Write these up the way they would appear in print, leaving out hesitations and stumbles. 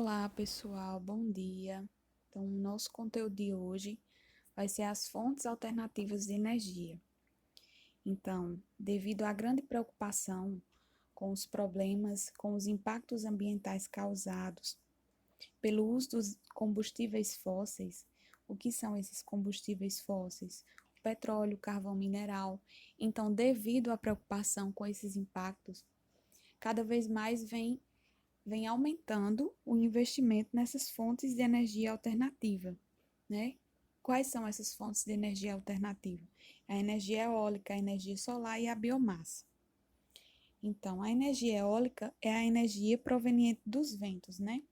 Olá, pessoal, bom dia. Então, o nosso conteúdo de hoje vai ser as fontes alternativas de energia. Então, devido à grande preocupação com os problemas, com os impactos ambientais causados pelo uso dos combustíveis fósseis, o que são esses combustíveis fósseis? O petróleo, o carvão mineral. Então, devido à preocupação com esses impactos, cada vez mais vem aumentando o investimento nessas fontes de energia alternativa, né? Quais são essas fontes de energia alternativa? A energia eólica, a energia solar e a biomassa. Então, a energia eólica é a energia proveniente dos ventos, né?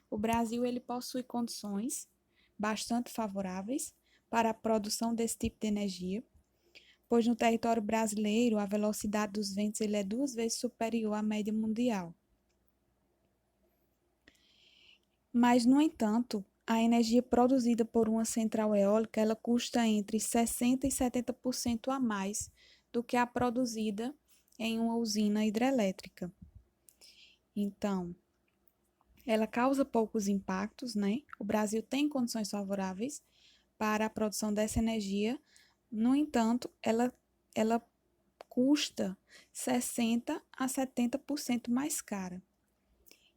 O Brasil ele possui condições bastante favoráveis para a produção desse tipo de energia, pois no território brasileiro a velocidade dos ventos ele é 2 vezes superior à média mundial. Mas, no entanto, a energia produzida por uma central eólica, ela custa entre 60% e 70% a mais do que a produzida em uma usina hidrelétrica. Então, ela causa poucos impactos, né? O Brasil tem condições favoráveis para a produção dessa energia, no entanto, ela custa 60% a 70% mais cara.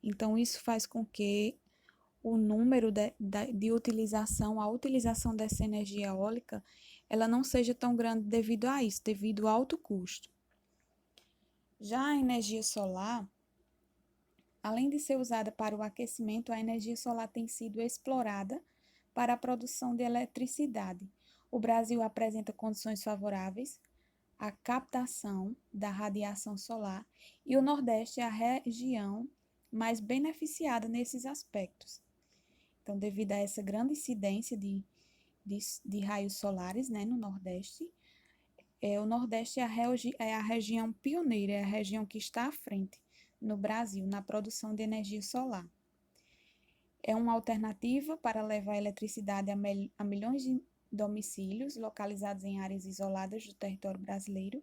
Então, isso faz com que o número de utilização, a utilização dessa energia eólica, ela não seja tão grande devido a isso, devido ao alto custo. Já a energia solar, além de ser usada para o aquecimento, a energia solar tem sido explorada para a produção de eletricidade. O Brasil apresenta condições favoráveis à captação da radiação solar e o Nordeste é a região mais beneficiada nesses aspectos. Então, devido a essa grande incidência de raios solares, né, no Nordeste, o Nordeste é a região pioneira, é a região que está à frente no Brasil na produção de energia solar. É uma alternativa para levar eletricidade a milhões de domicílios localizados em áreas isoladas do território brasileiro,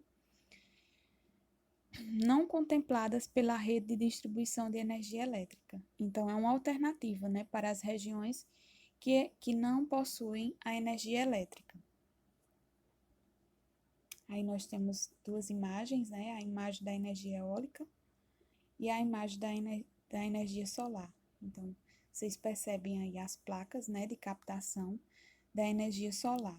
não contempladas pela rede de distribuição de energia elétrica. Então, é uma alternativa, né, para as regiões que não possuem a energia elétrica. Aí nós temos duas imagens, né, a imagem da energia eólica e a imagem da energia solar. Então, vocês percebem aí as placas, né, de captação da energia solar.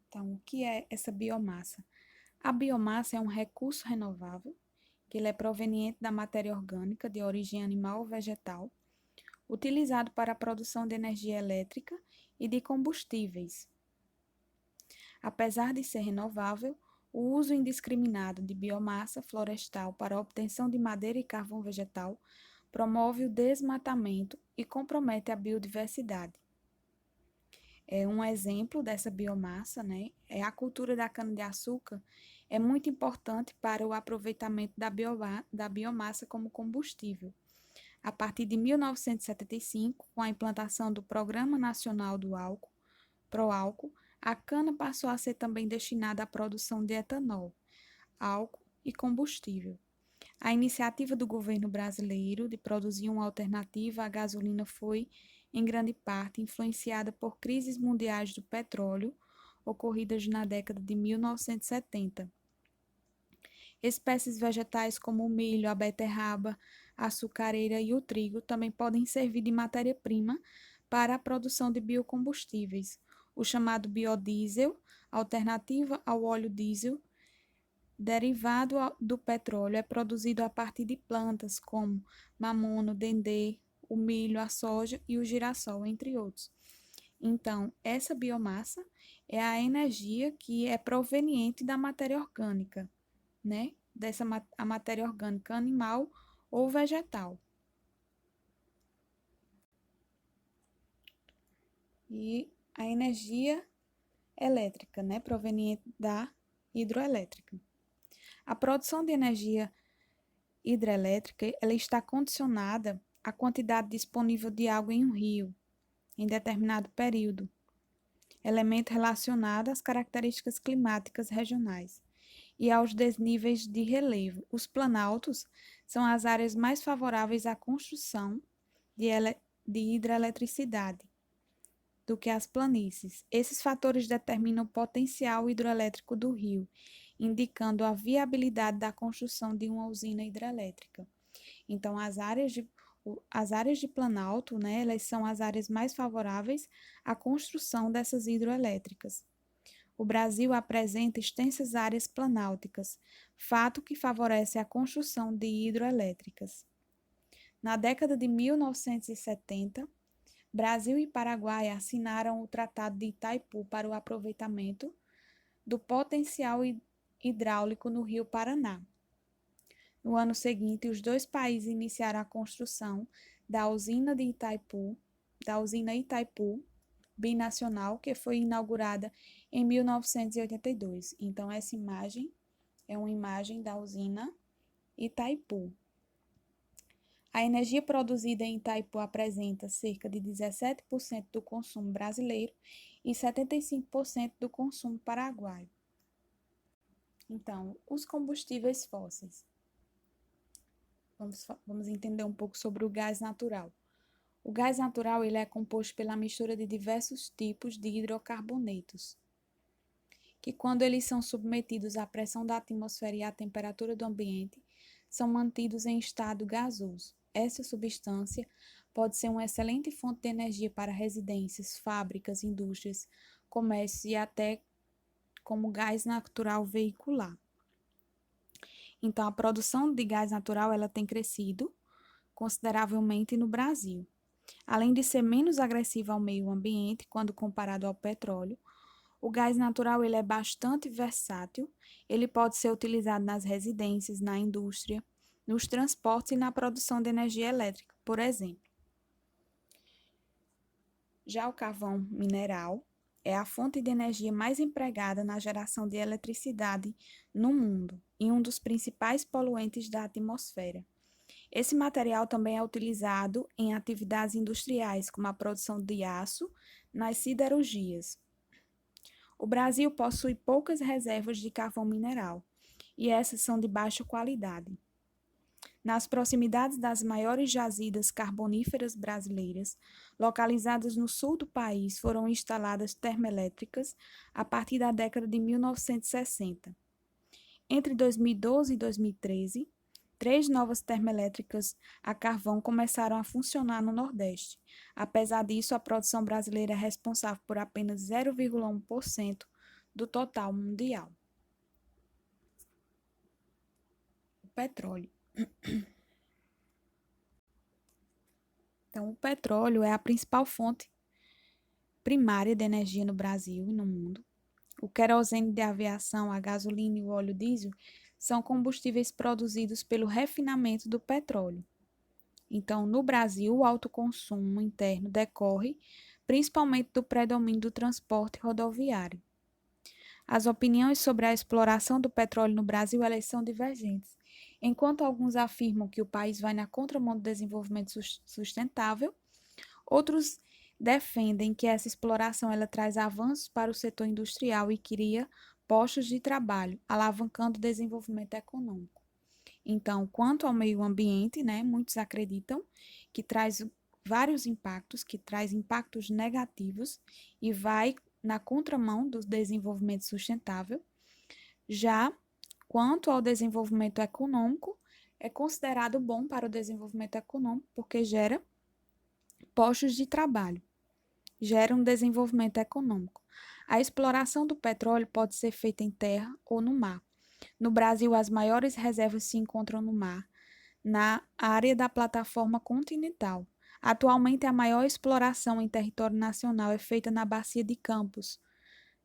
Então, o que é essa biomassa? A biomassa é um recurso renovável, que ele é proveniente da matéria orgânica de origem animal ou vegetal, utilizado para a produção de energia elétrica e de combustíveis. Apesar de ser renovável, o uso indiscriminado de biomassa florestal para a obtenção de madeira e carvão vegetal promove o desmatamento e compromete a biodiversidade. Um exemplo dessa biomassa, né, é a cultura da cana-de-açúcar, é muito importante para o aproveitamento da biomassa como combustível. A partir de 1975, com a implantação do Programa Nacional do Álcool, PROÁLCOOL, a cana passou a ser também destinada à produção de etanol, álcool e combustível. A iniciativa do governo brasileiro de produzir uma alternativa à gasolina foi, em grande parte, influenciada por crises mundiais do petróleo ocorridas na década de 1970. Espécies vegetais como o milho, a beterraba, a açucareira e o trigo também podem servir de matéria-prima para a produção de biocombustíveis. O chamado biodiesel, alternativa ao óleo diesel, derivado do petróleo, é produzido a partir de plantas como mamona, dendê, o milho, a soja e o girassol, entre outros. Então, essa biomassa é a energia que é proveniente da matéria orgânica, né? A matéria orgânica animal ou vegetal. E a energia elétrica, né? Proveniente da hidroelétrica. A produção de energia hidrelétrica ela está condicionada à quantidade disponível de água em um rio, em determinado período, elemento relacionado às características climáticas regionais e aos desníveis de relevo. Os planaltos são as áreas mais favoráveis à construção de hidroeletricidade do que as planícies. Esses fatores determinam o potencial hidroelétrico do rio, indicando a viabilidade da construção de uma usina hidrelétrica. Então, as áreas de Planalto, né, elas são as áreas mais favoráveis à construção dessas hidroelétricas. O Brasil apresenta extensas áreas planálticas, fato que favorece a construção de hidroelétricas. Na década de 1970, Brasil e Paraguai assinaram o Tratado de Itaipu para o aproveitamento do potencial hidráulico no Rio Paraná. No ano seguinte, os dois países iniciaram a construção da usina Itaipu binacional, que foi inaugurada em 1982. Então, essa imagem é uma imagem da usina Itaipu. A energia produzida em Itaipu apresenta cerca de 17% do consumo brasileiro e 75% do consumo paraguaio. Então, os combustíveis fósseis. Vamos entender um pouco sobre o gás natural. O gás natural ele é composto pela mistura de diversos tipos de hidrocarbonetos, que quando eles são submetidos à pressão da atmosfera e à temperatura do ambiente, são mantidos em estado gasoso. Essa substância pode ser uma excelente fonte de energia para residências, fábricas, indústrias, comércios e até como gás natural veicular. Então, a produção de gás natural ela tem crescido consideravelmente no Brasil. Além de ser menos agressivo ao meio ambiente quando comparado ao petróleo, o gás natural ele é bastante versátil. Ele pode ser utilizado nas residências, na indústria, nos transportes e na produção de energia elétrica, por exemplo. Já o carvão mineral é a fonte de energia mais empregada na geração de eletricidade no mundo e um dos principais poluentes da atmosfera. Esse material também é utilizado em atividades industriais, como a produção de aço nas siderurgias. O Brasil possui poucas reservas de carvão mineral, e essas são de baixa qualidade. Nas proximidades das maiores jazidas carboníferas brasileiras, localizadas no sul do país, foram instaladas termoelétricas a partir da década de 1960. Entre 2012 e 2013, 3 novas termoelétricas a carvão começaram a funcionar no Nordeste. Apesar disso, a produção brasileira é responsável por apenas 0,1% do total mundial. O petróleo. Então, o petróleo é a principal fonte primária de energia no Brasil e no mundo. O querosene de aviação, a gasolina e o óleo diesel são combustíveis produzidos pelo refinamento do petróleo. Então, no Brasil, o alto consumo interno decorre principalmente do predomínio do transporte rodoviário. As opiniões sobre a exploração do petróleo no Brasil elas são divergentes. Enquanto alguns afirmam que o país vai na contramão do desenvolvimento sustentável, outros defendem que essa exploração ela traz avanços para o setor industrial e cria postos de trabalho, alavancando o desenvolvimento econômico. Então, quanto ao meio ambiente, né, muitos acreditam que traz vários impactos, que traz impactos negativos e vai na contramão do desenvolvimento sustentável. Já quanto ao desenvolvimento econômico, é considerado bom para o desenvolvimento econômico porque gera postos de trabalho, gera um desenvolvimento econômico. A exploração do petróleo pode ser feita em terra ou no mar. No Brasil, as maiores reservas se encontram no mar, na área da plataforma continental. Atualmente, a maior exploração em território nacional é feita na Bacia de Campos,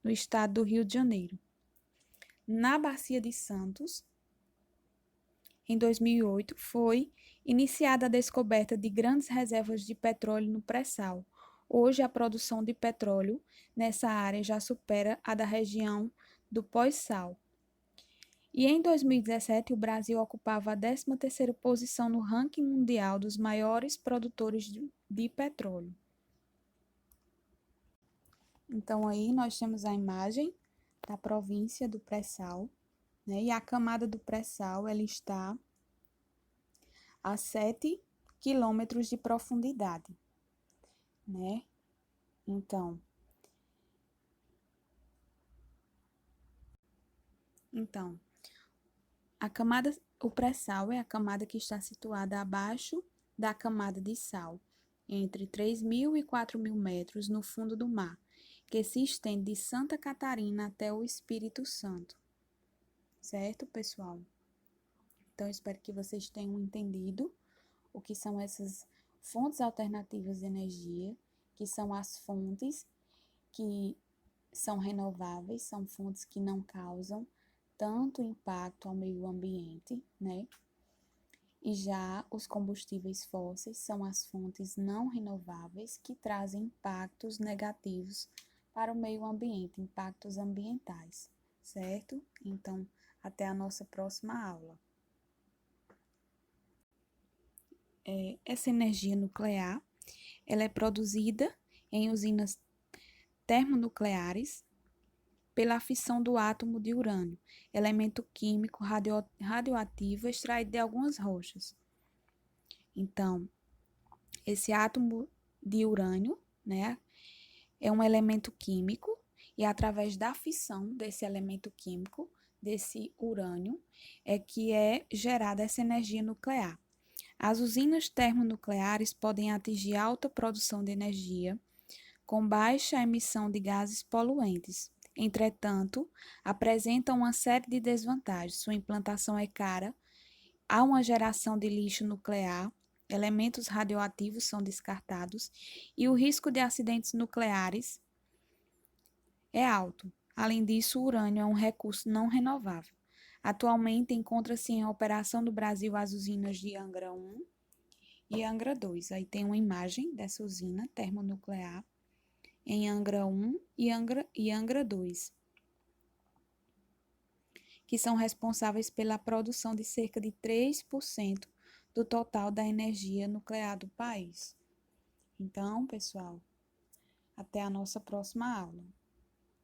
no estado do Rio de Janeiro. Na Bacia de Santos, em 2008, foi iniciada a descoberta de grandes reservas de petróleo no pré-sal. Hoje, a produção de petróleo nessa área já supera a da região do pós-sal. E em 2017, o Brasil ocupava a 13ª posição no ranking mundial dos maiores produtores de petróleo. Então, aí nós temos a imagem da província do pré-sal, né? E a camada do pré-sal, ela está a 7 quilômetros de profundidade, né? Então, o pré-sal é a camada que está situada abaixo da camada de sal, entre 3.000 e 4.000 metros no fundo do mar, que se estende de Santa Catarina até o Espírito Santo. Certo, pessoal? Então, espero que vocês tenham entendido o que são essas fontes alternativas de energia, que são as fontes que são renováveis, são fontes que não causam tanto impacto ao meio ambiente, né? E já os combustíveis fósseis são as fontes não renováveis que trazem impactos negativos para o meio ambiente, impactos ambientais, certo? Então, até a nossa próxima aula. Essa energia nuclear, ela é produzida em usinas termonucleares pela fissão do átomo de urânio, elemento químico radioativo extraído de algumas rochas. Então, esse átomo de urânio, né, é um elemento químico e através da fissão desse elemento químico, desse urânio, é que é gerada essa energia nuclear. As usinas termonucleares podem atingir alta produção de energia com baixa emissão de gases poluentes. Entretanto, apresentam uma série de desvantagens. Sua implantação é cara, há uma geração de lixo nuclear, elementos radioativos são descartados e o risco de acidentes nucleares é alto. Além disso, o urânio é um recurso não renovável. Atualmente, encontra-se em operação no Brasil as usinas de Angra 1 e Angra 2. Aí tem uma imagem dessa usina termonuclear em Angra 1 e Angra 2, que são responsáveis pela produção de cerca de 3% do total da energia nuclear do país. Então, pessoal, até a nossa próxima aula.